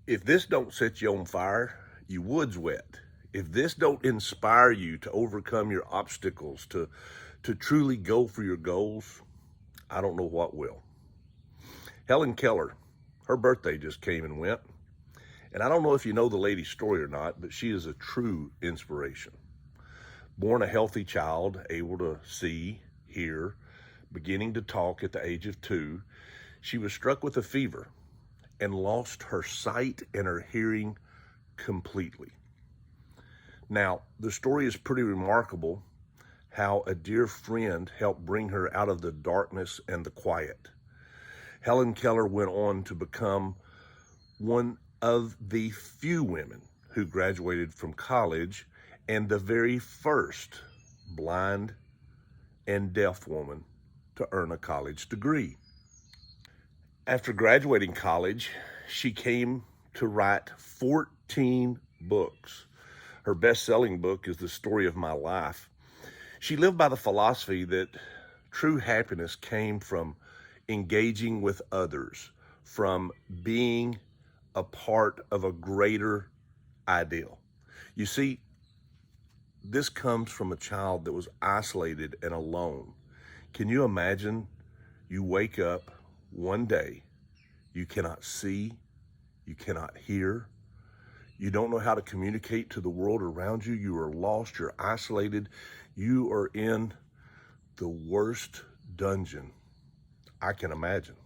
If this don't set you on fire, your wood's wet. If this don't inspire you to overcome your obstacles, to truly go for your goals, I don't know what will. Helen Keller, her birthday just came and went. And I don't know if you know the lady's story or not, but she is a true inspiration. Born a healthy child, able to see, hear, beginning to talk at the age of 2, she was struck with a fever and lost her sight and her hearing completely. Now, the story is pretty remarkable how a dear friend helped bring her out of the darkness and the quiet. Helen Keller went on to become one of the few women who graduated from college and the very first blind and deaf woman to earn a college degree. After graduating college, she came to write 14 books. Her best-selling book is The Story of My Life. She lived by the philosophy that true happiness came from engaging with others, from being a part of a greater ideal. You see, this comes from a child that was isolated and alone. Can you imagine you wake up one day, you cannot see, you cannot hear, you don't know how to communicate to the world around you, you are lost, you're isolated, you are in the worst dungeon I can imagine.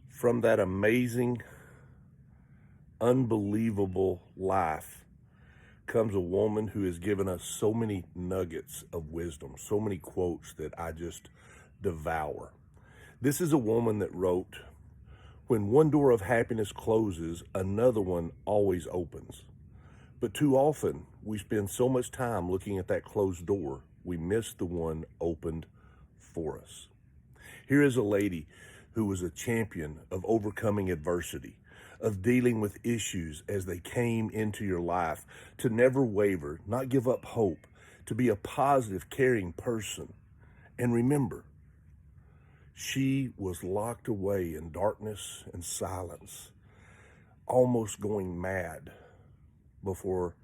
From that amazing, unbelievable life comes a woman who has given us so many nuggets of wisdom, so many quotes that I just devour. This is a woman that wrote, "When one door of happiness closes, another one always opens. But too often, we spend so much time looking at that closed door, we miss the one opened for us." Here is a lady who was a champion of overcoming adversity, of dealing with issues as they came into your life, to never waver, not give up hope, to be a positive, caring person. And remember, she was locked away in darkness and silence, almost going mad before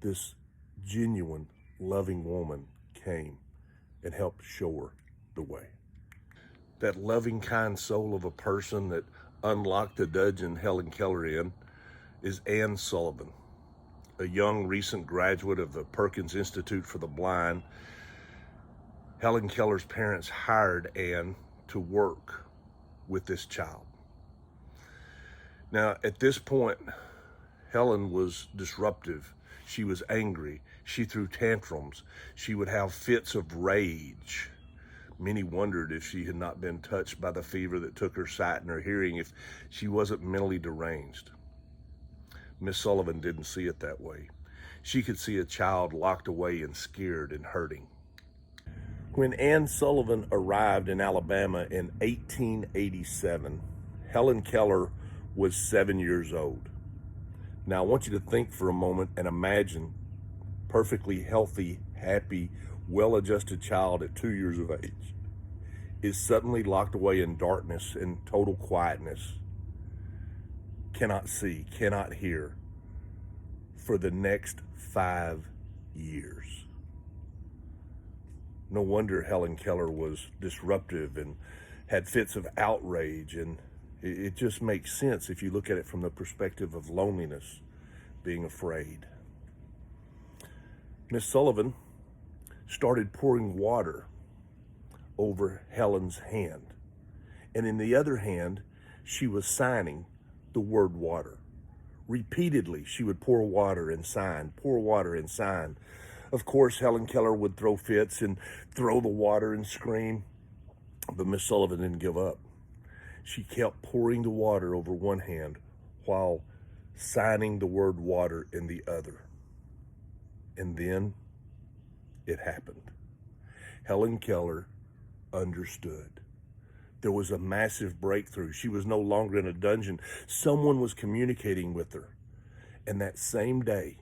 this genuine, loving woman came and helped show her the way. That loving, kind soul of a person that unlocked the dungeon Helen Keller in is Anne Sullivan, a young recent graduate of the Perkins Institute for the Blind. Helen Keller's parents hired Anne to work with this child. Now, at this point, Helen was disruptive. She was angry. She threw tantrums. She would have fits of rage. Many wondered if she had not been touched by the fever that took her sight and her hearing, if she wasn't mentally deranged. Miss Sullivan didn't see it that way. She could see a child locked away and scared and hurting. When Anne Sullivan arrived in Alabama in 1887, Helen Keller was 7 years old. Now I want you to think for a moment and imagine perfectly healthy, happy, well-adjusted child at 2 years of age is suddenly locked away in darkness and total quietness, cannot see, cannot hear for the next 5 years. No wonder Helen Keller was disruptive and had fits of outrage, and it just makes sense if you look at it from the perspective of loneliness, being afraid. Miss Sullivan started pouring water over Helen's hand, and in the other hand, she was signing the word water. Repeatedly, she would pour water and sign, pour water and sign. Of course, Helen Keller would throw fits and throw the water and scream, but Miss Sullivan didn't give up. She kept pouring the water over one hand while signing the word water in the other. And then it happened. Helen Keller understood. There was a massive breakthrough. She was no longer in a dungeon. Someone was communicating with her. And that same day,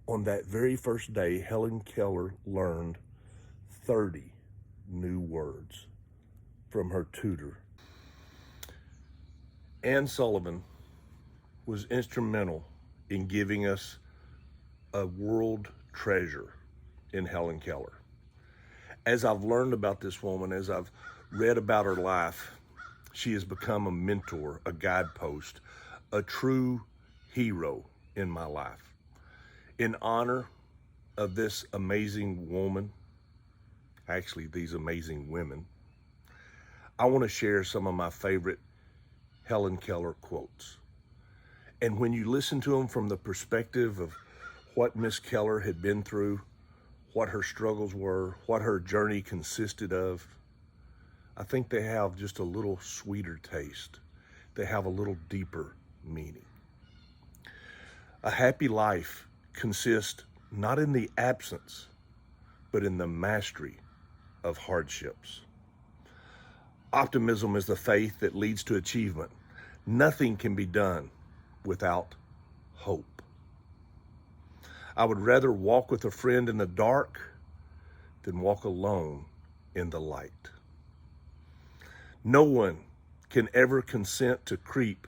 on that very first day, Helen Keller learned 30 new words from her tutor. Anne Sullivan was instrumental in giving us a world treasure in Helen Keller. As I've learned about this woman, as I've read about her life, she has become a mentor, a guidepost, a true hero in my life. In honor of this amazing woman, actually these amazing women, I want to share some of my favorite Helen Keller quotes. And when you listen to them from the perspective of what Miss Keller had been through, what her struggles were, what her journey consisted of, I think they have just a little sweeter taste. They have a little deeper meaning. A happy life consists not in the absence, but in the mastery of hardships. Optimism is the faith that leads to achievement. Nothing can be done without hope. I would rather walk with a friend in the dark than walk alone in the light. No one can ever consent to creep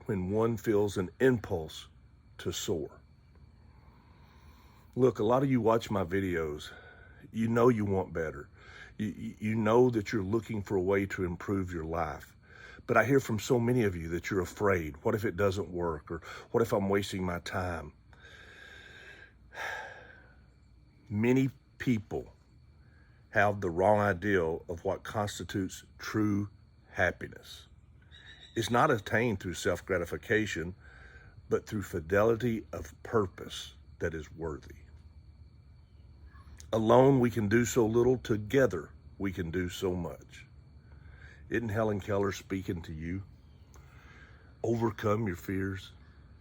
when one feels an impulse to soar. Look, a lot of you watch my videos. You know you want better. You know that you're looking for a way to improve your life. But I hear from so many of you that you're afraid. What if it doesn't work? Or what if I'm wasting my time? Many people have the wrong idea of what constitutes true happiness. It's not attained through self-gratification, but through fidelity of purpose that is worthy. Alone we can do so little, together we can do so much. Isn't Helen Keller speaking to you? Overcome your fears.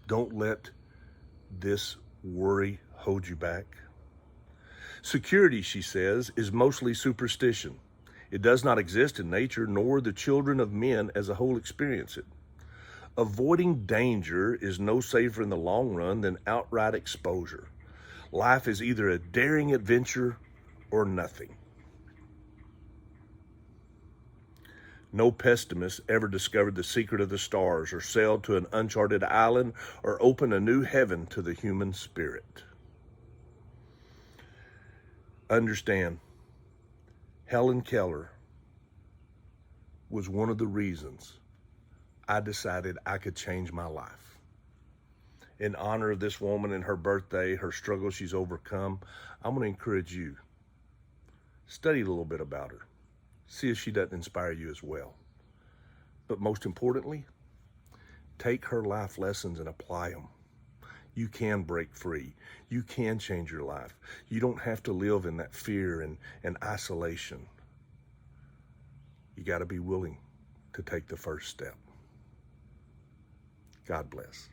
Don't let this worry hold you back. Security, she says, is mostly superstition. It does not exist in nature, nor the children of men as a whole experience it. Avoiding danger is no safer in the long run than outright exposure. Life is either a daring adventure or nothing. No pessimist ever discovered the secret of the stars or sailed to an uncharted island or opened a new heaven to the human spirit. Understand, Helen Keller was one of the reasons I decided I could change my life. In honor of this woman and her birthday, her struggle she's overcome, I'm going to encourage you, study a little bit about her. See if she doesn't inspire you as well. But most importantly, take her life lessons and apply them. You can break free. You can change your life. You don't have to live in that fear and isolation. You got to be willing to take the first step. God bless.